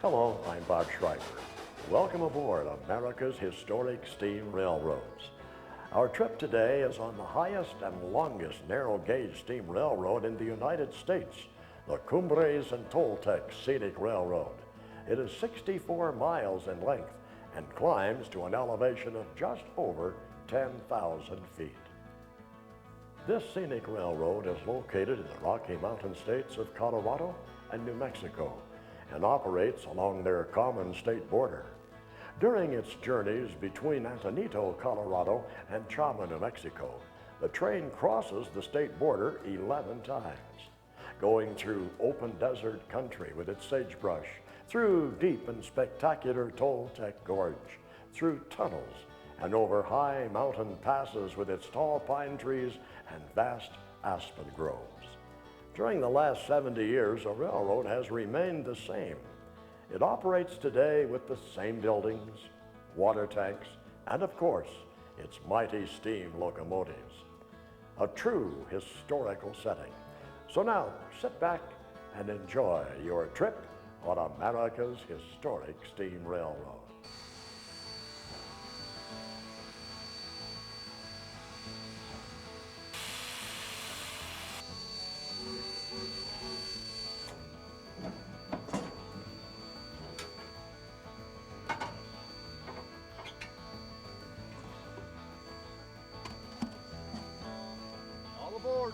Hello, I'm Bob Schreiber. Welcome aboard America's Historic Steam Railroads. Our trip today is on the highest and longest narrow gauge steam railroad in the United States, the Cumbres and Toltec Scenic Railroad. It is 64 miles in length and climbs to an elevation of just over 10,000 feet. This scenic railroad is located in the Rocky Mountain states of Colorado and New Mexico and operates along their common state border. During its journeys between Antonito, Colorado and Chama, New Mexico, the train crosses the state border 11 times, going through open desert country with its sagebrush, through deep and spectacular Toltec Gorge, through tunnels, and over high mountain passes with its tall pine trees and vast aspen groves. During the last 70 years, the railroad has remained the same. It operates today with the same buildings, water tanks, and of course, its mighty steam locomotives. A true historical setting. So now, sit back and enjoy your trip on America's Historic Steam Railroad. All aboard!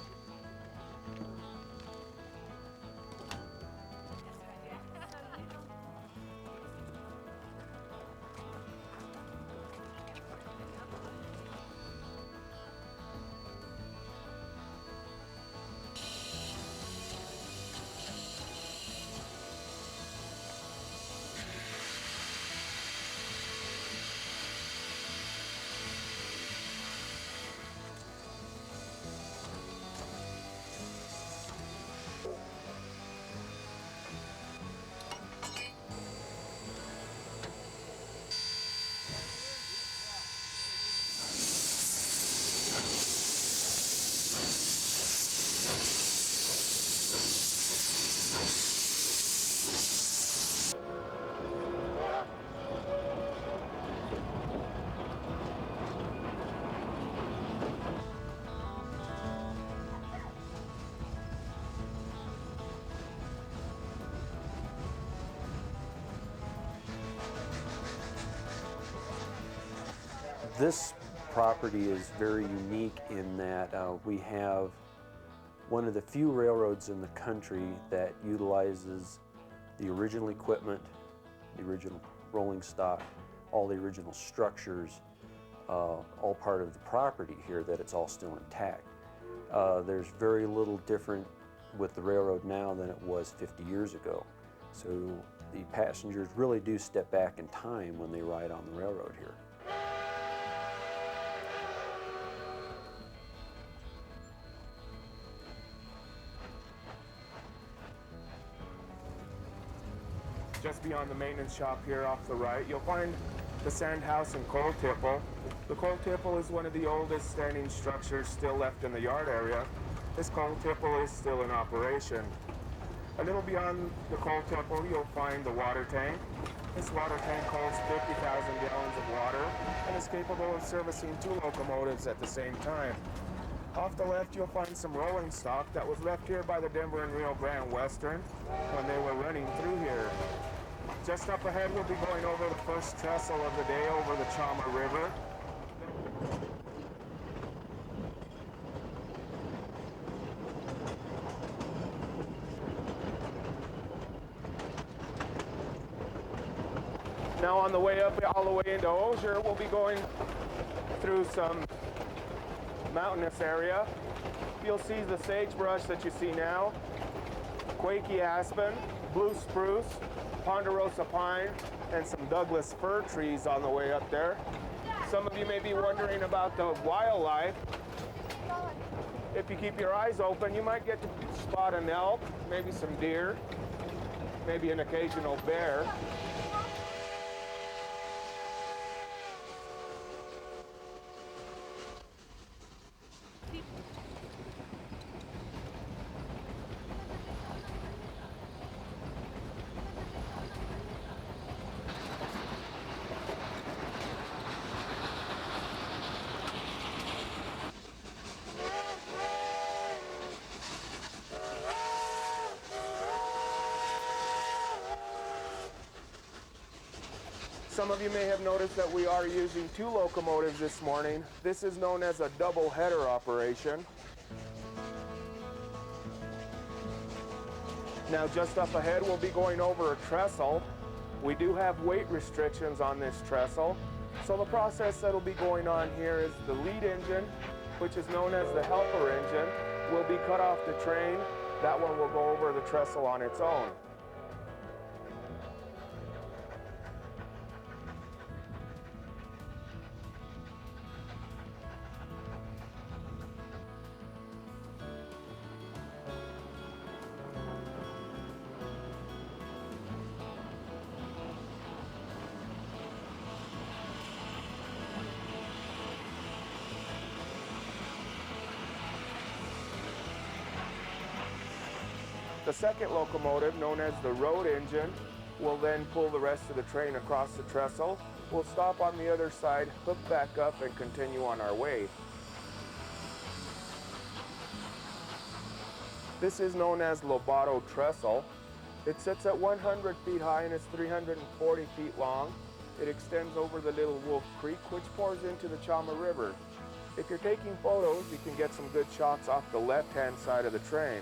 This property is very unique in that we have one of the few railroads in the country that utilizes the original equipment, the original rolling stock, all the original structures, all part of the property here, that it's all still intact. There's very little different with the railroad now than it was 50 years ago. So the passengers really do step back in time when they ride on the railroad here. Just beyond the maintenance shop here off the right, you'll find the sand house and coal tipple. The coal tipple is one of the oldest standing structures still left in the yard area. This coal tipple is still in operation. A little beyond the coal tipple, you'll find the water tank. This water tank holds 50,000 gallons of water and is capable of servicing 2 locomotives at the same time. Off the left, you'll find some rolling stock that was left here by the Denver and Rio Grande Western when they were running through here. Just up ahead, we'll be going over the first trestle of the day over the Chama River. Now on the way up all the way into Osier, we'll be going through some mountainous area. You'll see the sagebrush that you see now, Quakey aspen, blue spruce, ponderosa pine, and some Douglas fir trees on the way up there. Some of you may be wondering about the wildlife. If you keep your eyes open, you might get to spot an elk, maybe some deer, maybe an occasional bear. Some of you may have noticed that we are using 2 locomotives this morning. This is known as a double header operation. Now just up ahead we'll be going over a trestle. We do have weight restrictions on this trestle. So the process that'll be going on here is the lead engine, which is known as the helper engine, will be cut off the train. That one will go over the trestle on its own. The second locomotive, known as the road engine, will then pull the rest of the train across the trestle. We'll stop on the other side, hook back up, and continue on our way. This is known as Lobato trestle. It sits at 100 feet high and is 340 feet long. It extends over the Little Wolf Creek, which pours into the Chama River. If you're taking photos, you can get some good shots off the left-hand side of the train.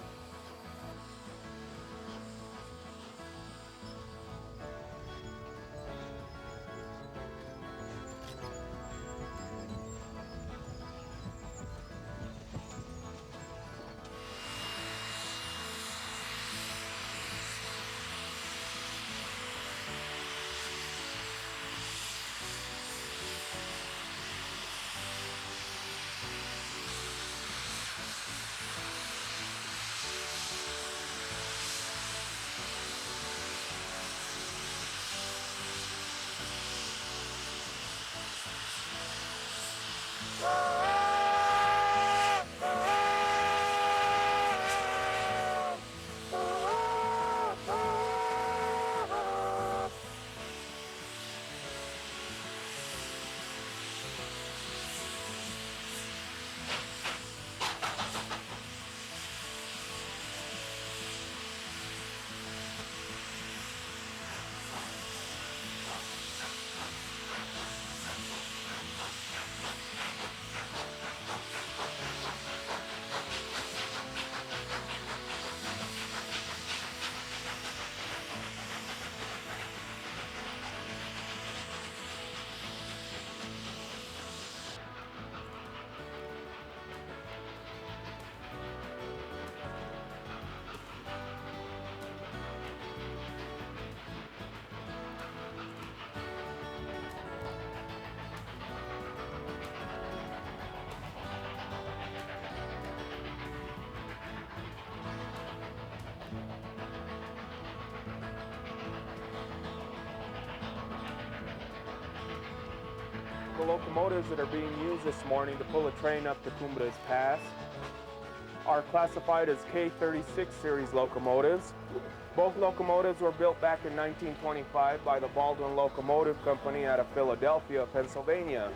The locomotives that are being used this morning to pull a train up to Cumbres Pass are classified as K36 series locomotives. Both locomotives were built back in 1925 by the Baldwin Locomotive Company out of Philadelphia, Pennsylvania.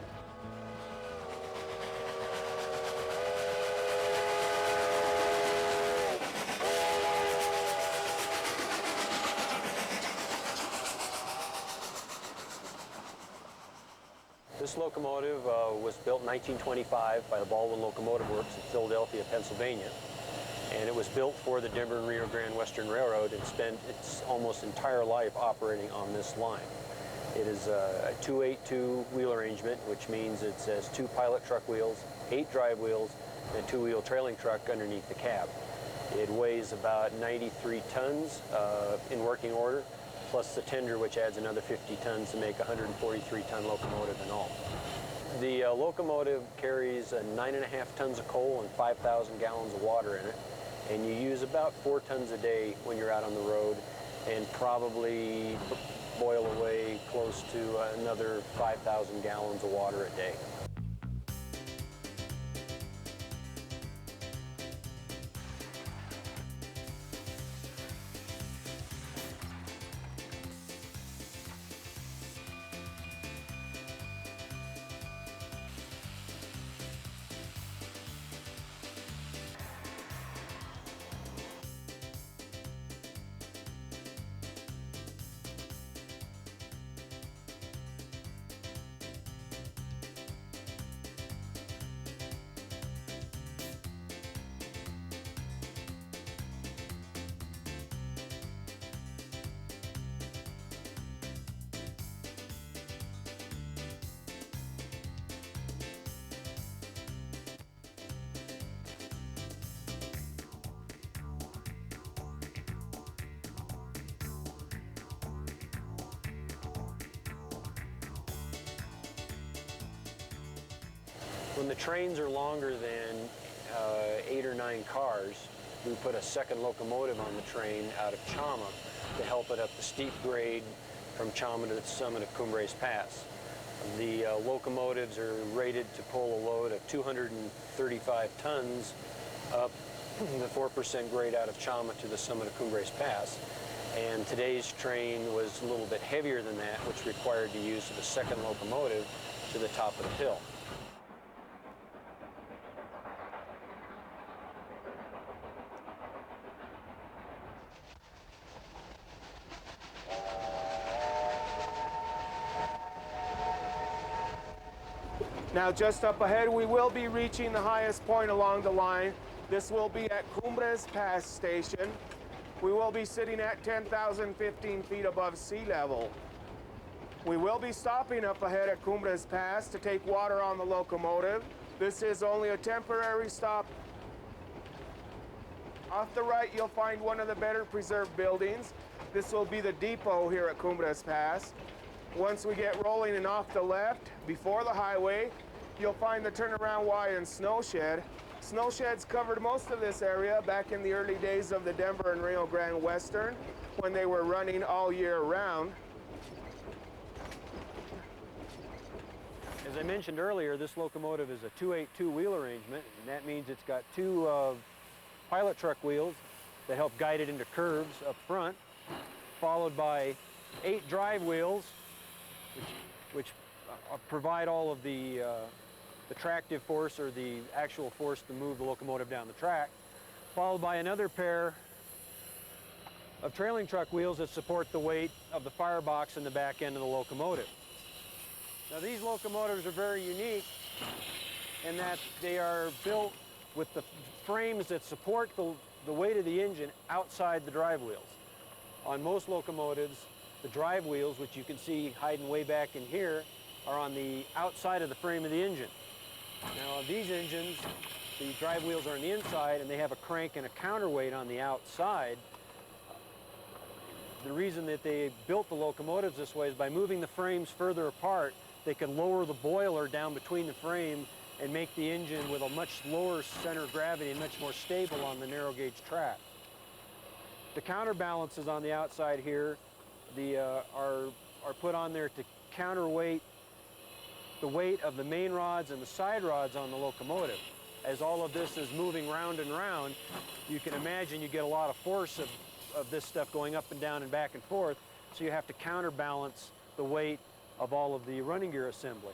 This locomotive was built in 1925 by the Baldwin Locomotive Works in Philadelphia, Pennsylvania. And it was built for the Denver and Rio Grande Western Railroad and spent its almost entire life operating on this line. It is a 282 wheel arrangement, which means it has 2 pilot truck wheels, 8 drive wheels, and a 2-wheel trailing truck underneath the cab. It weighs about 93 tons in working order, plus the tender, which adds another 50 tons to make a 143-ton locomotive in all. The locomotive carries 9.5 tons of coal and 5,000 gallons of water in it, and you use about 4 tons a day when you're out on the road, and probably boil away close to another 5,000 gallons of water a day. When the trains are longer than 8 or 9 cars, we put a second locomotive on the train out of Chama to help it up the steep grade from Chama to the summit of Cumbres Pass. The locomotives are rated to pull a load of 235 tons up the 4% grade out of Chama to the summit of Cumbres Pass. And today's train was a little bit heavier than that, which required the use of a second locomotive to the top of the hill. Now just up ahead, we will be reaching the highest point along the line. This will be at Cumbres Pass Station. We will be sitting at 10,015 feet above sea level. We will be stopping up ahead at Cumbres Pass to take water on the locomotive. This is only a temporary stop. Off the right, you'll find one of the better preserved buildings. This will be the depot here at Cumbres Pass. Once we get rolling and off the left, before the highway, you'll find the turnaround Y and snow shed. Snow sheds covered most of this area back in the early days of the Denver and Rio Grande Western when they were running all year round. As I mentioned earlier, this locomotive is a 282 wheel arrangement, and that means it's got 2 pilot truck wheels that help guide it into curves up front, followed by 8 drive wheels, which provide all of the tractive force or the actual force to move the locomotive down the track, followed by another pair of trailing truck wheels that support the weight of the firebox in the back end of the locomotive. Now these locomotives are very unique in that they are built with the frames that support the weight of the engine outside the drive wheels. On most locomotives, the drive wheels, which you can see hiding way back in here, are on the outside of the frame of the engine. Now these engines, the drive wheels are on the inside and they have a crank and a counterweight on the outside. The reason that they built the locomotives this way is by moving the frames further apart, they could lower the boiler down between the frame and make the engine with a much lower center of gravity and much more stable on the narrow gauge track. The counterbalances on the outside here are put on there to counterweight the weight of the main rods and the side rods on the locomotive. As all of this is moving round and round, you can imagine you get a lot of force of this stuff going up and down and back and forth, so you have to counterbalance the weight of all of the running gear assembly.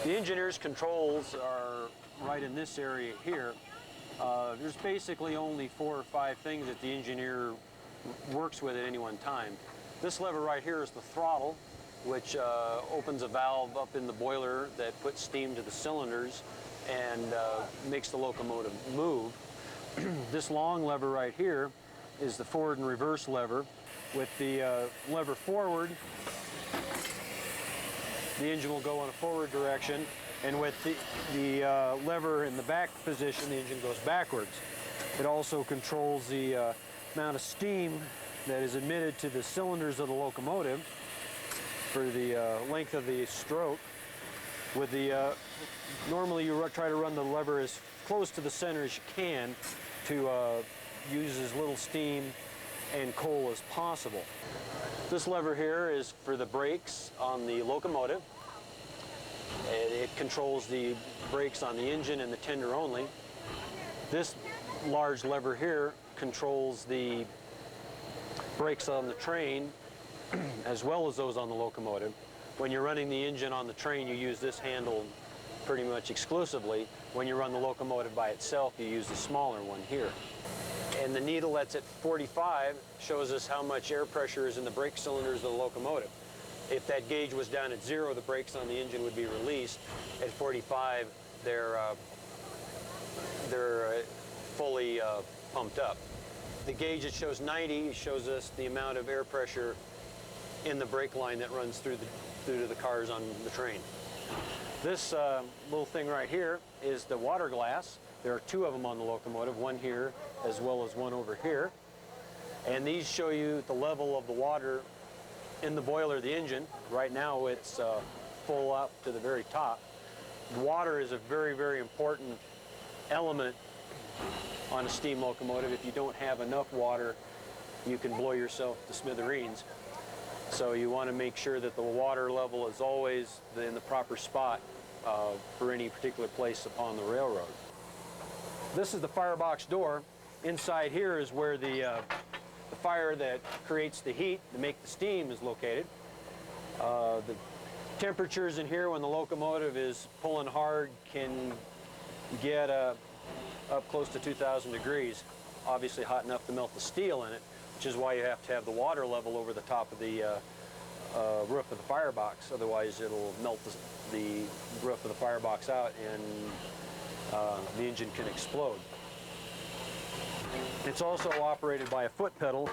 The engineer's controls are right in this area here. There's basically only 4 or 5 things that the engineer works with at any one time. This lever right here is the throttle, which opens a valve up in the boiler that puts steam to the cylinders and makes the locomotive move. This long lever right here is the forward and reverse lever. With the lever forward, the engine will go in a forward direction, and with the lever in the back position, the engine goes backwards. It also controls the amount of steam that is emitted to the cylinders of the locomotive for the length of the stroke. With the normally you try to run the lever as close to the center as you can to use as little steam and coal as possible. This lever here is for the brakes on the locomotive. It controls the brakes on the engine and the tender only. This large lever here controls the brakes on the train as well as those on the locomotive. When you're running the engine on the train, you use this handle pretty much exclusively. When you run the locomotive by itself, you use the smaller one here. And the needle that's at 45 shows us how much air pressure is in the brake cylinders of the locomotive. If that gauge was down at 0, the brakes on the engine would be released. At 45, they're fully pumped up. The gauge that shows 90 shows us the amount of air pressure in the brake line that runs through through to the cars on the train. This little thing right here is the water glass. There are two of them on the locomotive, one here as well as one over here. And these show you the level of the water in the boiler of the engine. Right now it's full up to the very top. Water is a very, very important element on a steam locomotive. If you don't have enough water, you can blow yourself to smithereens. So you want to make sure that the water level is always in the proper spot for any particular place upon the railroad. This is the firebox door. Inside here is where the fire that creates the heat to make the steam is located. The temperatures in here when the locomotive is pulling hard can get up close to 2,000 degrees, obviously hot enough to melt the steel in it, which is why you have to have the water level over the top of the roof of the firebox. Otherwise it'll melt the roof of the firebox out and the engine can explode. It's also operated by a foot pedal.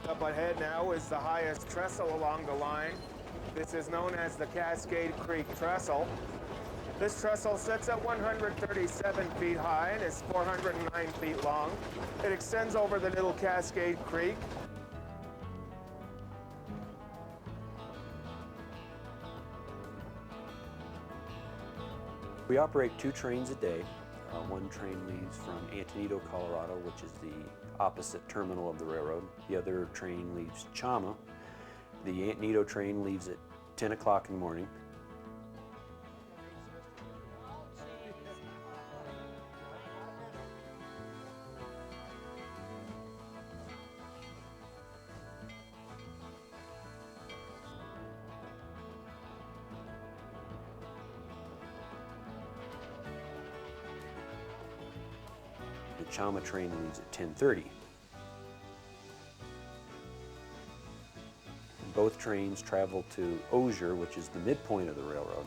Up ahead now is the highest trestle along the line. This is known as the Cascade Creek Trestle. This trestle sits at 137 feet high and is 409 feet long. It extends over the Little Cascade Creek. We operate 2 trains a day. One train leaves from Antonito, Colorado, which is the opposite terminal of the railroad. The other train leaves Chama. The Antonito train leaves at 10 o'clock in the morning. The Chama train leaves at 10:30. Both trains travel to Osier, which is the midpoint of the railroad.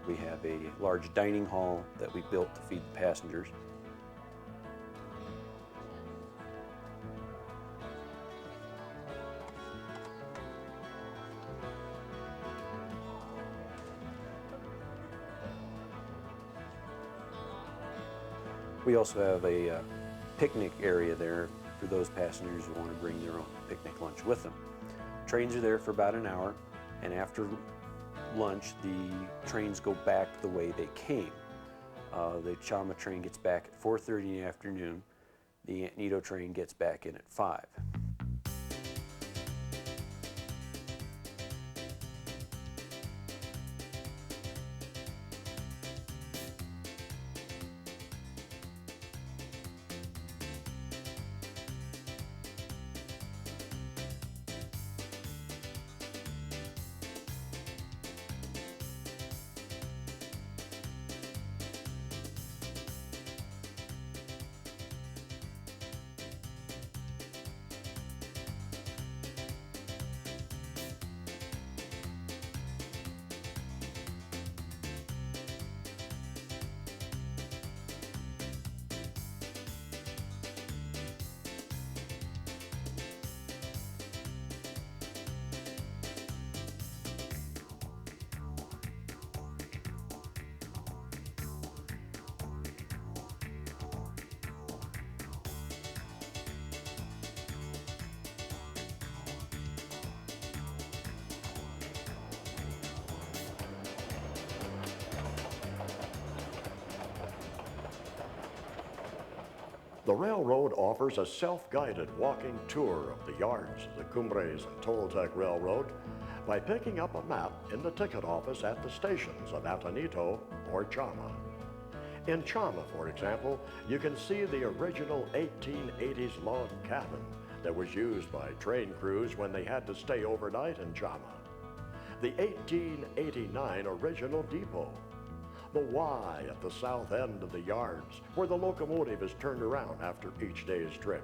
We have a large dining hall that we built to feed the passengers. We also have a picnic area there for those passengers who want to bring their own picnic lunch with them. Trains are there for about an hour, and after lunch the trains go back the way they came. The Chama train gets back at 4:30 in the afternoon. The Antonito train gets back in at 5. The railroad offers a self-guided walking tour of the yards of the Cumbres and Toltec Railroad by picking up a map in the ticket office at the stations of Atenito or Chama. In Chama, for example, you can see the original 1880s log cabin that was used by train crews when they had to stay overnight in Chama. The 1889 original depot. The Y at the south end of the yards where the locomotive is turned around after each day's trip.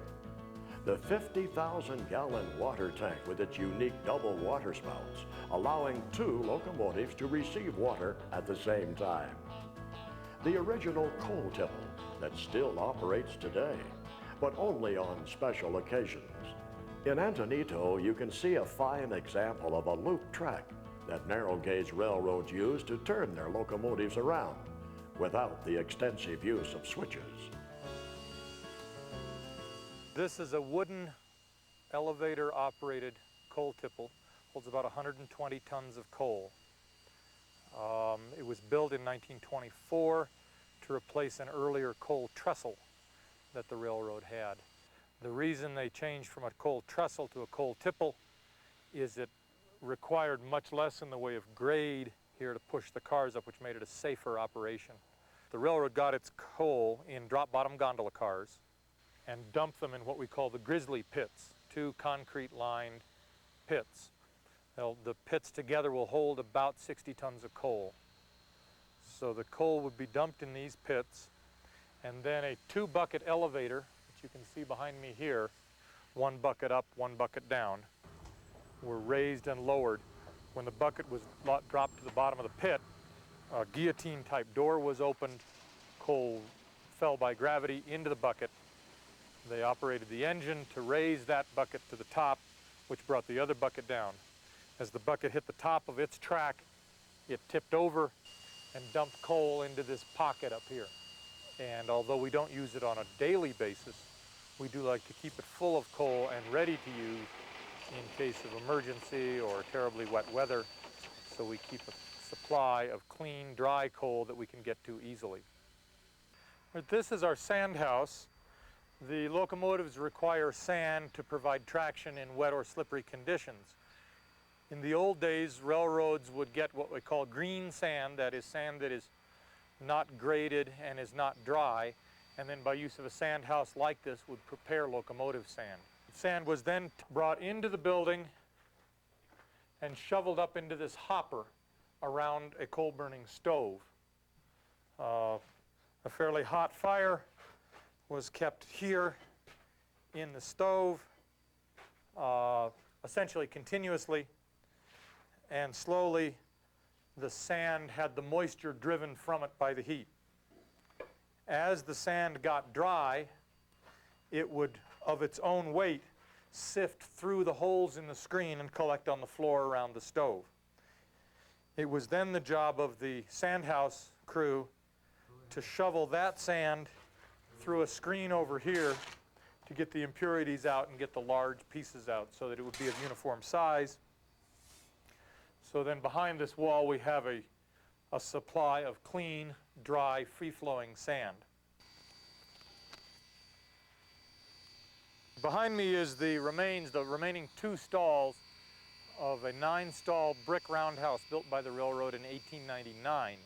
The 50,000-gallon water tank with its unique double water spouts, allowing 2 locomotives to receive water at the same time. The original coal tipple that still operates today, but only on special occasions. In Atenito, you can see a fine example of a loop track that narrow gauge railroads use to turn their locomotives around without the extensive use of switches. This is a wooden elevator operated coal tipple, holds about 120 tons of coal. It was built in 1924 to replace an earlier coal trestle that the railroad had. The reason they changed from a coal trestle to a coal tipple is it required much less in the way of grade here to push the cars up, which made it a safer operation. The railroad got its coal in drop bottom gondola cars and dumped them in what we call the grizzly pits, 2 concrete lined pits. The pits together will hold about 60 tons of coal. So the coal would be dumped in these pits, and then a 2-bucket elevator, which you can see behind me here, 1 bucket up, 1 bucket down, were raised and lowered. When the bucket was dropped to the bottom of the pit, a guillotine-type door was opened. Coal fell by gravity into the bucket. They operated the engine to raise that bucket to the top, which brought the other bucket down. As the bucket hit the top of its track, it tipped over and dumped coal into this pocket up here. And although we don't use it on a daily basis, we do like to keep it full of coal and ready to use in case of emergency or terribly wet weather, so we keep a supply of clean, dry coal that we can get to easily. But this is our sand house. The locomotives require sand to provide traction in wet or slippery conditions. In the old days, railroads would get what we call green sand that is not graded and is not dry, and then by use of a sand house like this would prepare locomotive sand. Sand was then brought into the building and shoveled up into this hopper around a coal-burning stove. A fairly hot fire was kept here in the stove, essentially continuously, and slowly the sand had the moisture driven from it by the heat. As the sand got dry, it would, of its own weight, sift through the holes in the screen and collect on the floor around the stove. It was then the job of the sand house crew to shovel that sand through a screen over here to get the impurities out and get the large pieces out so that it would be of uniform size. So then behind this wall we have a supply of clean, dry, free-flowing sand. Behind me is the remaining 2 stalls of a 9-stall brick roundhouse built by the railroad in 1899.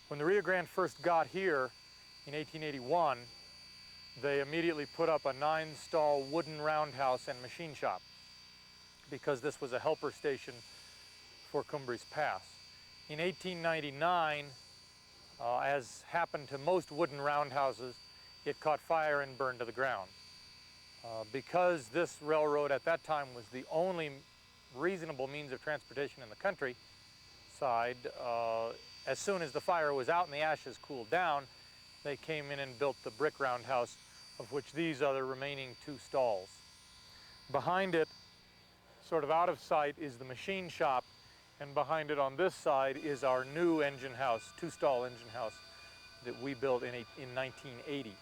When the Rio Grande first got here in 1881, they immediately put up a 9-stall wooden roundhouse and machine shop because this was a helper station for Cumbres Pass. In 1899, as happened to most wooden roundhouses, it caught fire and burned to the ground. Because this railroad at that time was the only reasonable means of transportation in the countryside, as soon as the fire was out and the ashes cooled down, they came in and built the brick roundhouse, of which these are the remaining 2 stalls. Behind it, sort of out of sight, is the machine shop, and behind it on this side is our new engine house, 2-stall engine house that we built in 1980.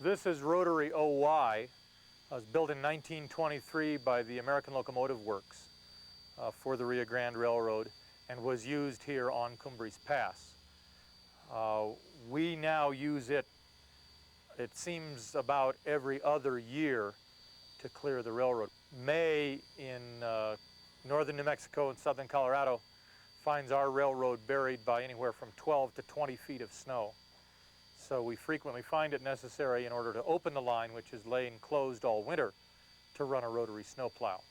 This is rotary OY. It was built in 1923 by the American Locomotive Works for the Rio Grande Railroad and was used here on Cumbres Pass. We now use it, it seems, about every other year to clear the railroad. May in northern New Mexico and southern Colorado finds our railroad buried by anywhere from 12 to 20 feet of snow. So we frequently find it necessary in order to open the line, which is laying closed all winter, to run a rotary snowplow.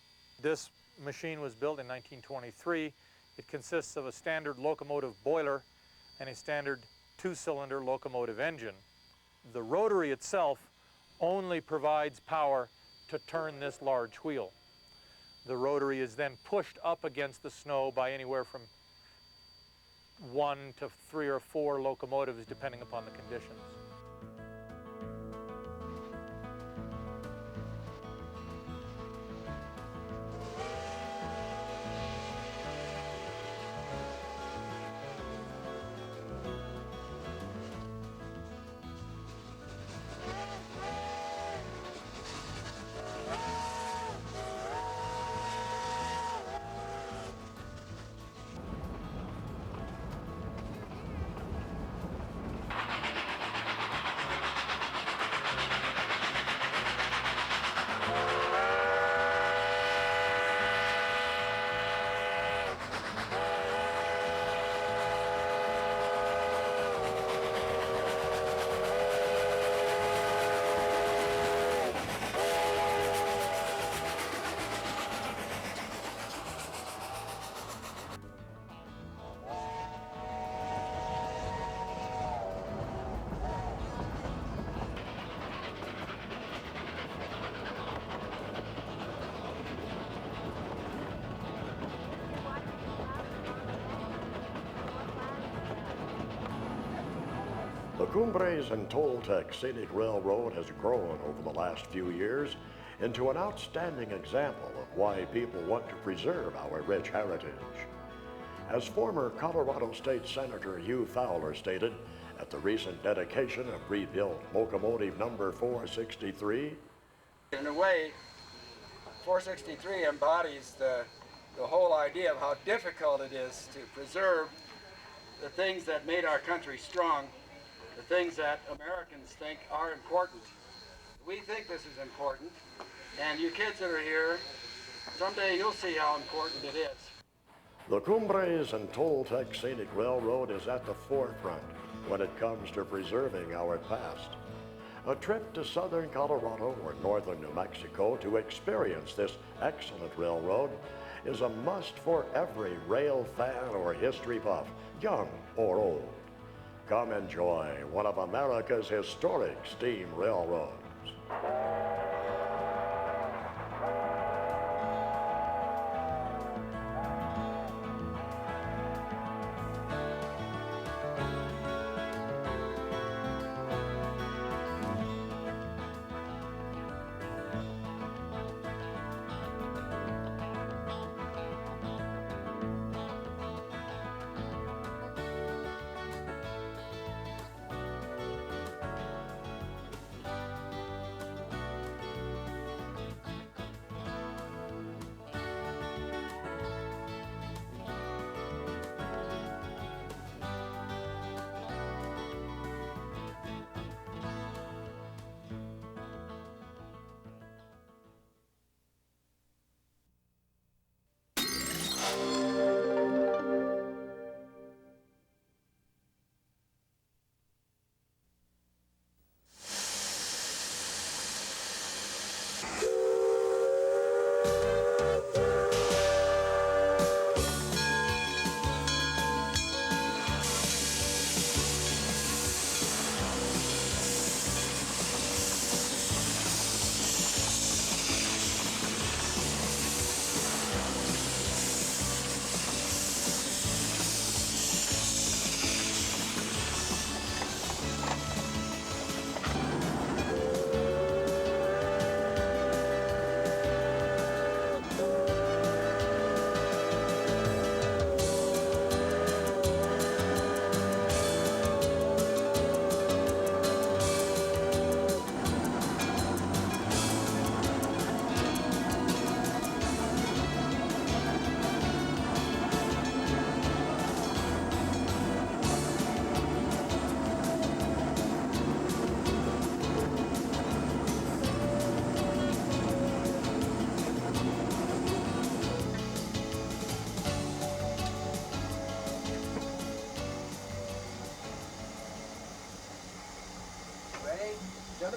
This machine was built in 1923. It consists of a standard locomotive boiler and a standard two-cylinder locomotive engine. The rotary itself only provides power to turn this large wheel. The rotary is then pushed up against the snow by anywhere from 1 to 3 or 4 locomotives, depending upon the conditions. The Cumbres and Toltec Scenic Railroad has grown over the last few years into an outstanding example of why people want to preserve our rich heritage. As former Colorado State Senator Hugh Fowler stated at the recent dedication of rebuilt locomotive number 463, in a way, 463 embodies the whole idea of how difficult it is to preserve the things that made our country strong, the things that Americans think are important. We think this is important, and you kids that are here, someday you'll see how important it is. the Cumbres and Toltec Scenic Railroad is at the forefront when it comes to preserving our past. A trip to southern Colorado or northern New Mexico to experience this excellent railroad is a must for every rail fan or history buff, young or old. Come enjoy one of America's historic steam railroads.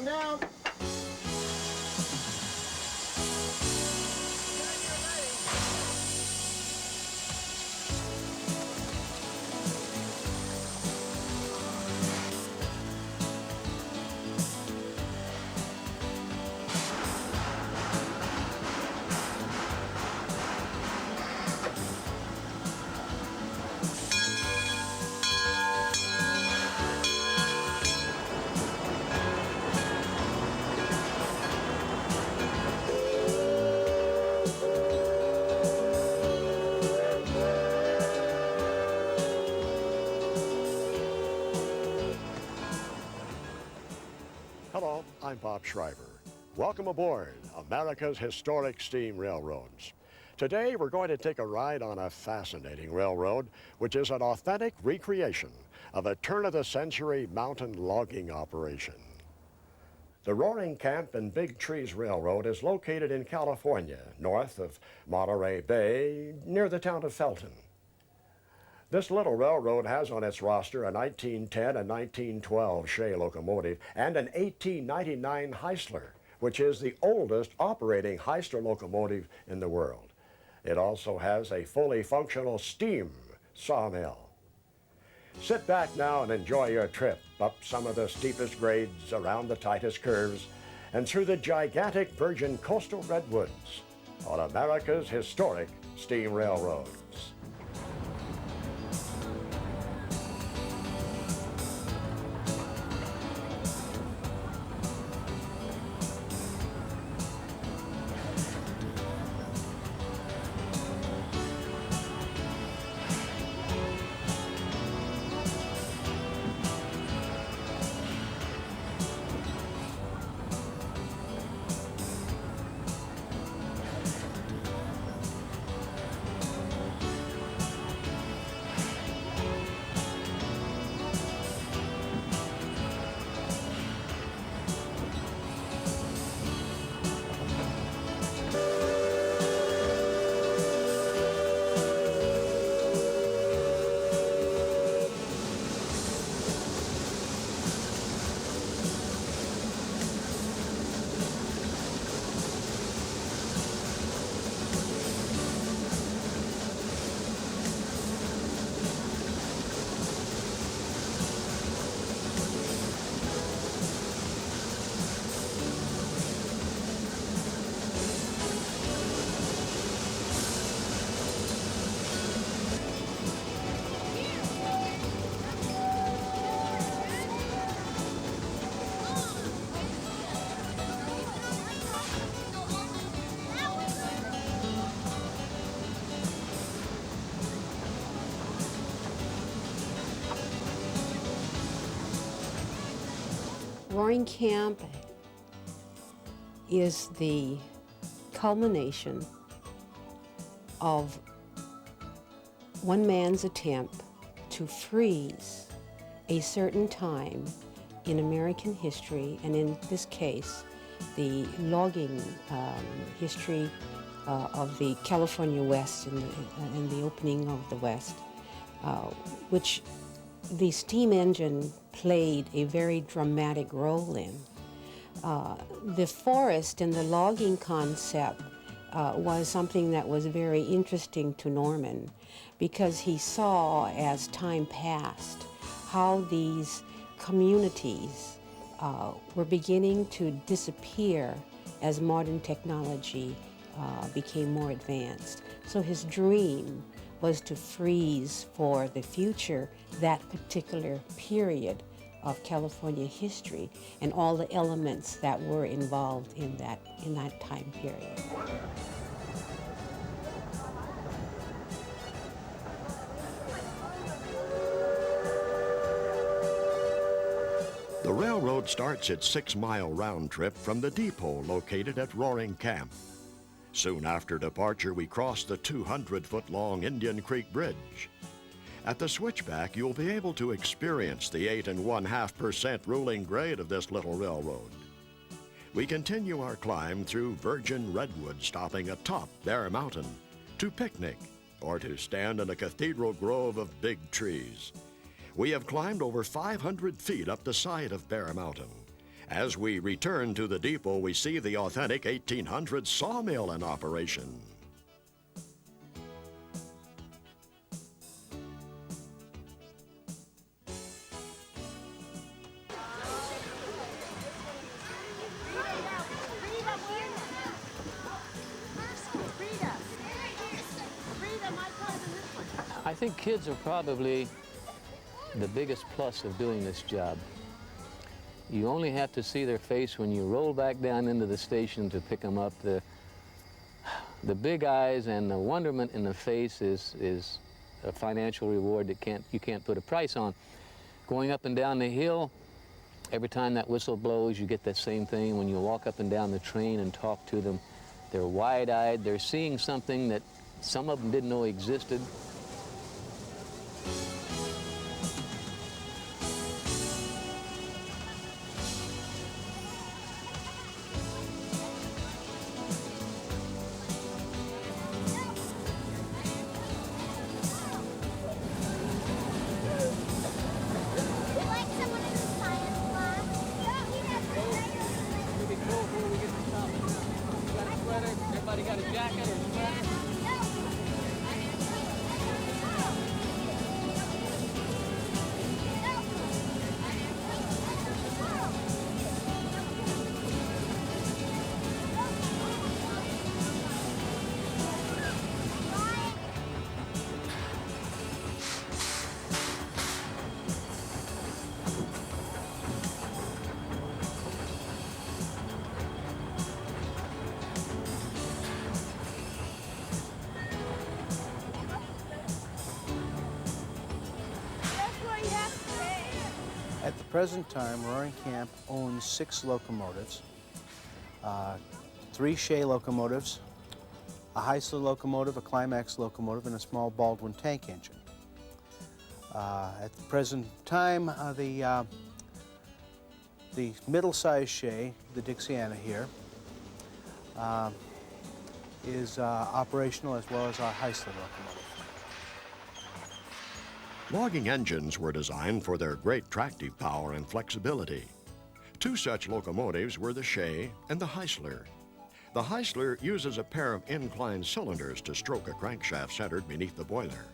Going down. Hello, I'm Bob Schreiber. Welcome aboard America's Historic Steam Railroads. Today we're going to take a ride on a fascinating railroad, which is an authentic recreation of a turn-of-the-century mountain logging operation. The Roaring Camp and Big Trees Railroad is located in California, north of Monterey Bay, near the town of Felton. This little railroad has on its roster a 1910 and 1912 Shea locomotive and an 1899 Heisler, which is the oldest operating Heisler locomotive in the world. It also has a fully functional steam sawmill. Sit back now and enjoy your trip up some of the steepest grades, around the tightest curves, and through the gigantic virgin coastal redwoods on America's historic steam railroads. Roaring Camp is the culmination of one man's attempt to freeze a certain time in American history, and in this case, the logging history of the California West and the opening of the West, which the steam engine played a very dramatic role in. The forest and the logging concept was something that was very interesting to Norman, because he saw, as time passed, how these communities were beginning to disappear as modern technology became more advanced. So his dream was to freeze for the future that particular period of California history and all the elements that were involved in that time period. The railroad starts its 6-mile round trip from the depot located at Roaring Camp. Soon after departure, we cross the 200-foot-long Indian Creek Bridge. At the switchback, you'll be able to experience the 8.5% ruling grade of this little railroad. We continue our climb through virgin redwood, stopping atop Bear Mountain to picnic or to stand in a cathedral grove of big trees. We have climbed over 500 feet up the side of Bear Mountain, As we return to the depot, we see the authentic 1800s sawmill in operation. I think kids are probably the biggest plus of doing this job. You only have to see their face when you roll back down into the station to pick them up. The big eyes and the wonderment in the face is a financial reward that you can't put a price on. Going up and down the hill, every time that whistle blows, you get that same thing. When you walk up and down the train and talk to them, they're wide-eyed. They're seeing something that some of them didn't know existed. Everybody got a jacket or sweater? At the present time, Roaring Camp owns 6 locomotives, 3 Shea locomotives, a Heisler locomotive, a Climax locomotive, and a small Baldwin tank engine. At the present time, the middle-sized Shea, the Dixiana here, is operational, as well as our Heisler locomotive. Logging engines were designed for their great tractive power and flexibility. 2 such locomotives were the Shea and the Heisler. The Heisler uses a pair of inclined cylinders to stroke a crankshaft centered beneath the boiler.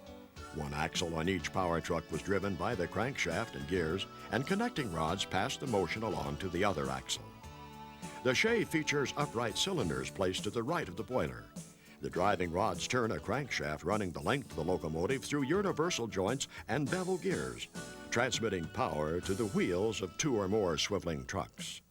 1 axle on each power truck was driven by the crankshaft and gears, and connecting rods passed the motion along to the other axle. The Shea features upright cylinders placed to the right of the boiler. The driving rods turn a crankshaft running the length of the locomotive through universal joints and bevel gears, transmitting power to the wheels of 2 or more swiveling trucks.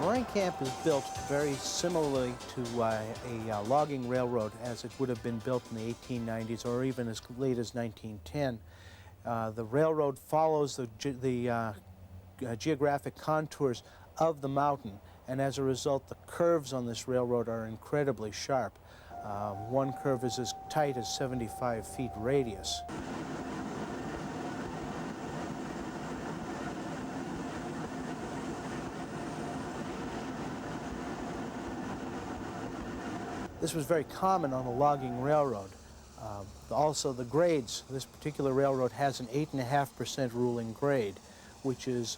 Roaring Camp is built very similarly to a logging railroad as it would have been built in the 1890s or even as late as 1910. The railroad follows the geographic contours of the mountain, and as a result the curves on this railroad are incredibly sharp. One curve is as tight as 75 feet radius. This was very common on a logging railroad. Also the grades. This particular railroad has an 8.5% ruling grade, which is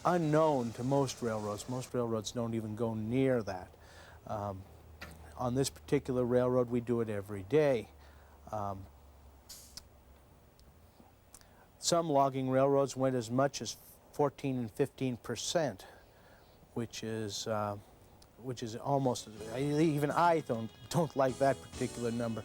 unknown to most railroads. Most railroads don't even go near that. On this particular railroad, we do it every day. Some logging railroads went as much as 14 and 15%, which is almost, even I don't like that particular number.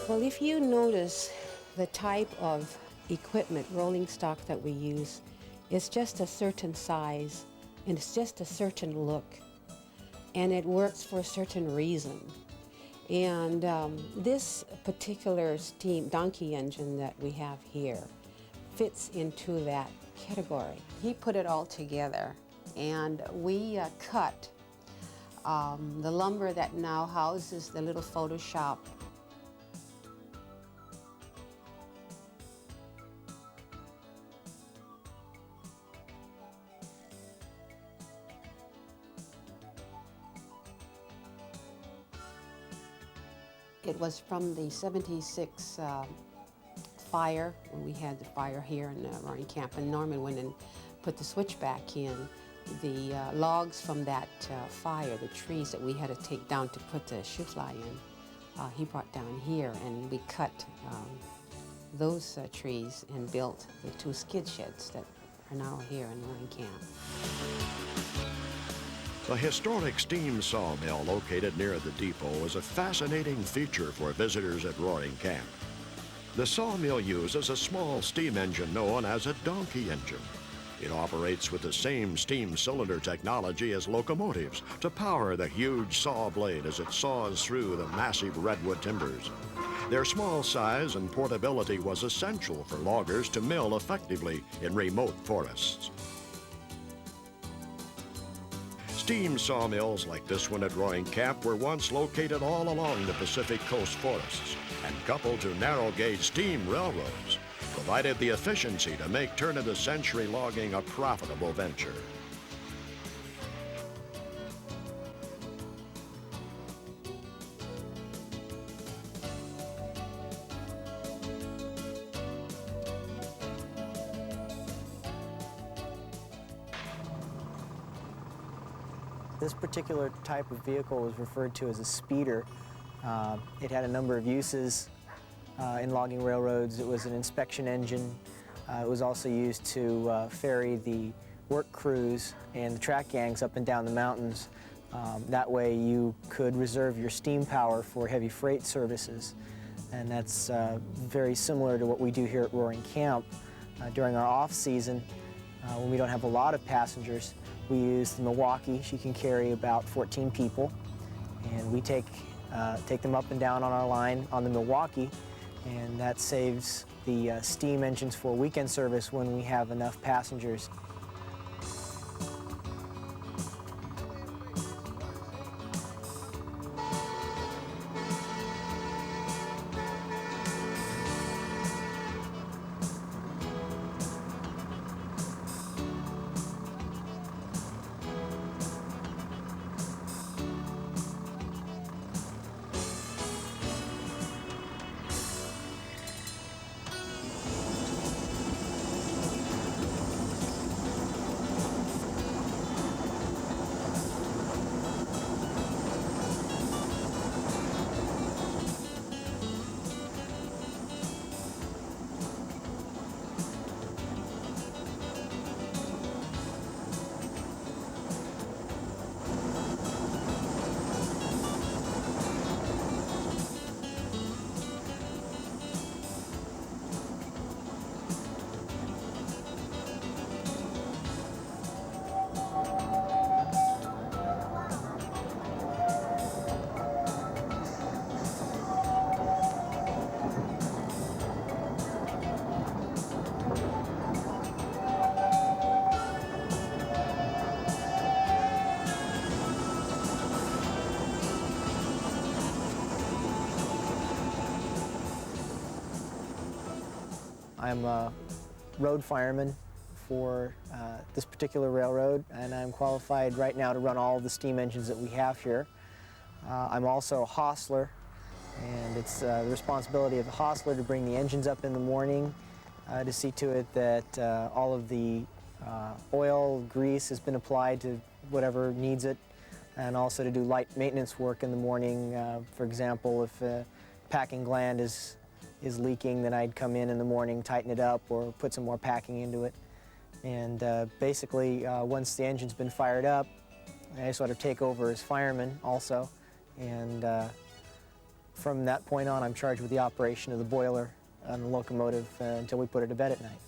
Well, if you notice the type of equipment, rolling stock that we use, it's just a certain size and it's just a certain look, and it works for a certain reason. And this particular steam donkey engine that we have here fits into that category. He put it all together, and we cut the lumber that now houses the little photo shop. It was from the 76 fire, when we had the fire here in Roaring Camp, and Norman went and put the switch back in. The logs from that fire, the trees that we had to take down to put the shoe fly in, he brought down here, and we cut those trees and built the 2 skid sheds that are now here in Roaring Camp. The historic steam sawmill located near the depot is a fascinating feature for visitors at Roaring Camp. The sawmill uses a small steam engine known as a donkey engine. It operates with the same steam cylinder technology as locomotives to power the huge saw blade as it saws through the massive redwood timbers. Their small size and portability was essential for loggers to mill effectively in remote forests. Steam sawmills like this one at Roaring Camp were once located all along the Pacific Coast forests, and coupled to narrow-gauge steam railroads, provided the efficiency to make turn-of-the-century logging a profitable venture. This particular type of vehicle was referred to as a speeder. It had a number of uses in logging railroads. It was an inspection engine. It was also used to ferry the work crews and the track gangs up and down the mountains. That way you could reserve your steam power for heavy freight services. And that's very similar to what we do here at Roaring Camp. During our off-season, when we don't have a lot of passengers, we use the Milwaukee. She can carry about 14 people, and we take them up and down on our line on the Milwaukee, and that saves the steam engines for weekend service when we have enough passengers. I'm a road fireman for this particular railroad, and I'm qualified right now to run all of the steam engines that we have here. I'm also a hostler, and it's the responsibility of the hostler to bring the engines up in the morning, to see to it that all of the oil, grease has been applied to whatever needs it, and also to do light maintenance work in the morning. For example, if a packing gland is leaking, then I'd come in the morning, tighten it up, or put some more packing into it. And basically, once the engine's been fired up, I sort of take over as fireman also. And from that point on, I'm charged with the operation of the boiler on the locomotive until we put it to bed at night.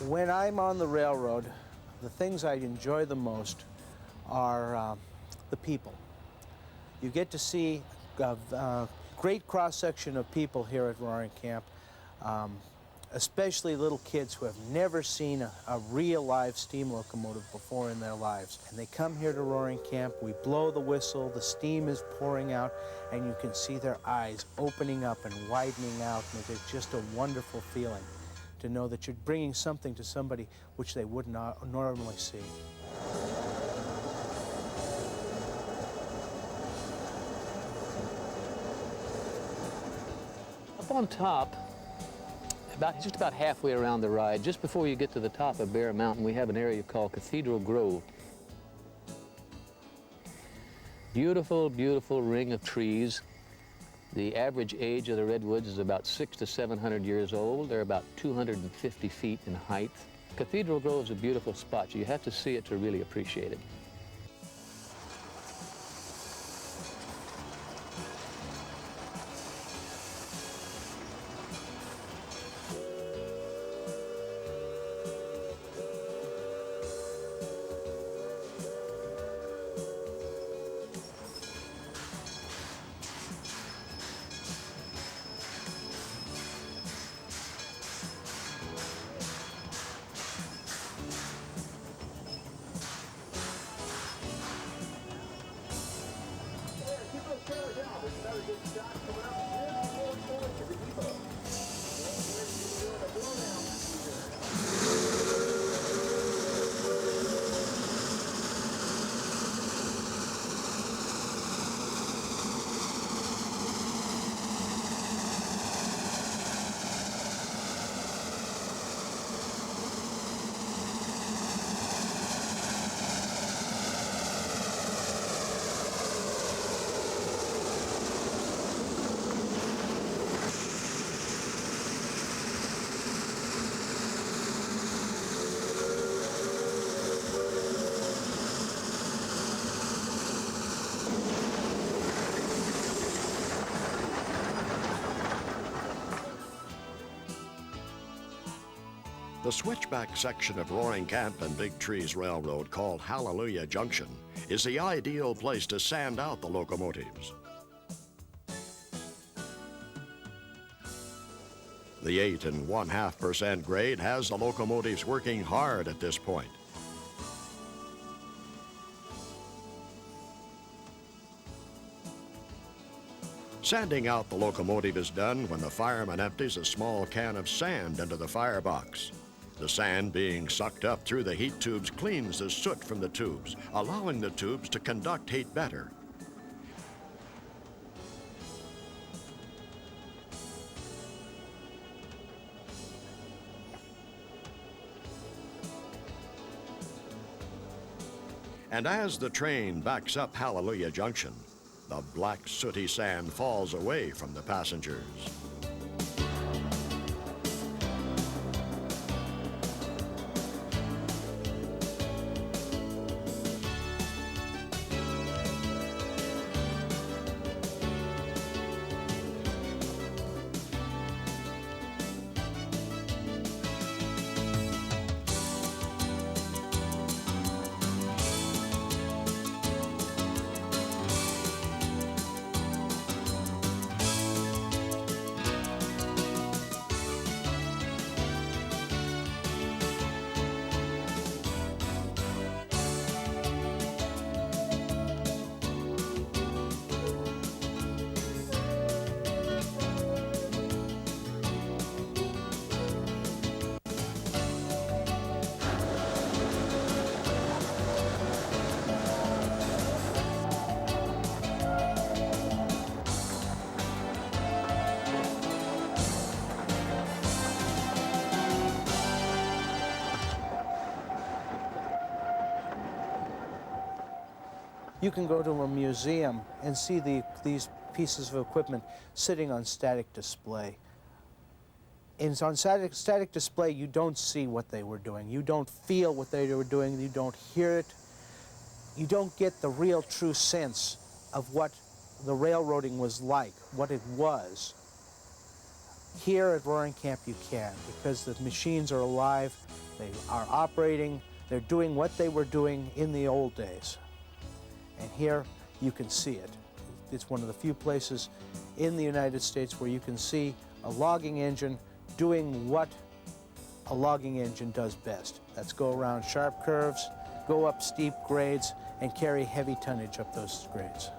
When I'm on the railroad, the things I enjoy the most are the people. You get to see a great cross-section of people here at Roaring Camp, especially little kids who have never seen a real live steam locomotive before in their lives. And they come here to Roaring Camp, we blow the whistle, the steam is pouring out, and you can see their eyes opening up and widening out, and it's just a wonderful feeling to know that you're bringing something to somebody which they would not normally see. Up on top, just about halfway around the ride, just before you get to the top of Bear Mountain, we have an area called Cathedral Grove. Beautiful, beautiful ring of trees. The average age of the redwoods is about 600 to 700 years old. They're about 250 feet in height. Cathedral Grove is a beautiful spot. You have to see it to really appreciate it. The switchback section of Roaring Camp and Big Trees Railroad, called Hallelujah Junction, is the ideal place to sand out the locomotives. The 8 1/2% grade has the locomotives working hard at this point. Sanding out the locomotive is done when the fireman empties a small can of sand into the firebox. The sand being sucked up through the heat tubes cleans the soot from the tubes, allowing the tubes to conduct heat better. And as the train backs up Hallelujah Junction, the black sooty sand falls away from the passengers. You can go to a museum and see these pieces of equipment sitting on static display. And on static display, you don't see what they were doing. You don't feel what they were doing. You don't hear it. You don't get the real true sense of what the railroading was like, what it was. Here at Roaring Camp you can, because the machines are alive, they are operating, they're doing what they were doing in the old days. And here you can see it. It's one of the few places in the United States where you can see a logging engine doing what a logging engine does best. That's go around sharp curves, go up steep grades, and carry heavy tonnage up those grades.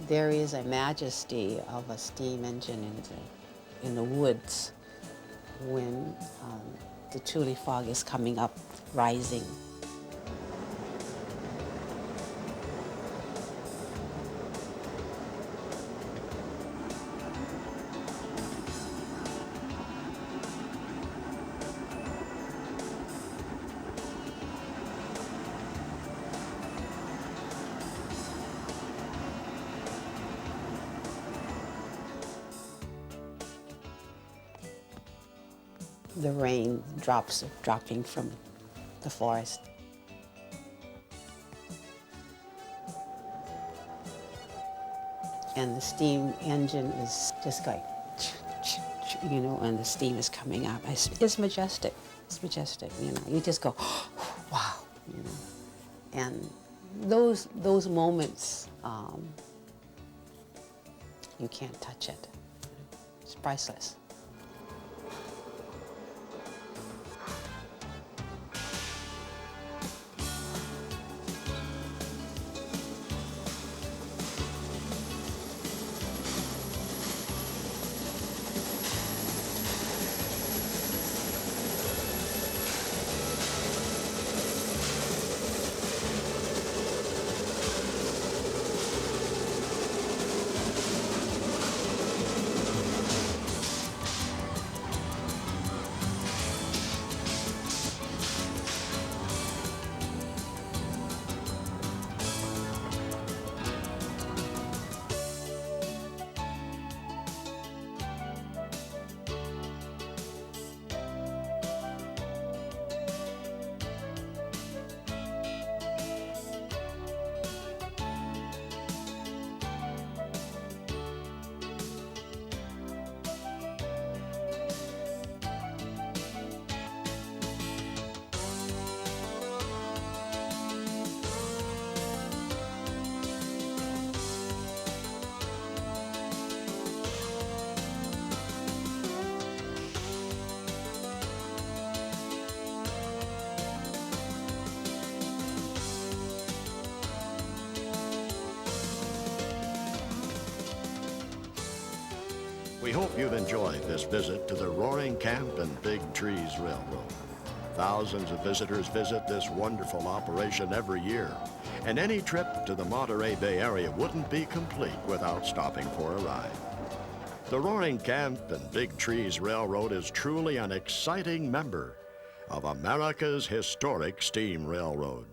There is a majesty of a steam engine in the woods when the Tule fog is coming up, rising. the rain drops dropping from the forest. And the steam engine is just going, you know, and the steam is coming up. It's majestic. It's majestic, you know. You just go, wow, you know. And those moments, you can't touch it. It's priceless. We hope you've enjoyed this visit to the Roaring Camp and Big Trees Railroad. Thousands of visitors visit this wonderful operation every year, and any trip to the Monterey Bay Area wouldn't be complete without stopping for a ride. The Roaring Camp and Big Trees Railroad is truly an exciting member of America's historic steam railroad.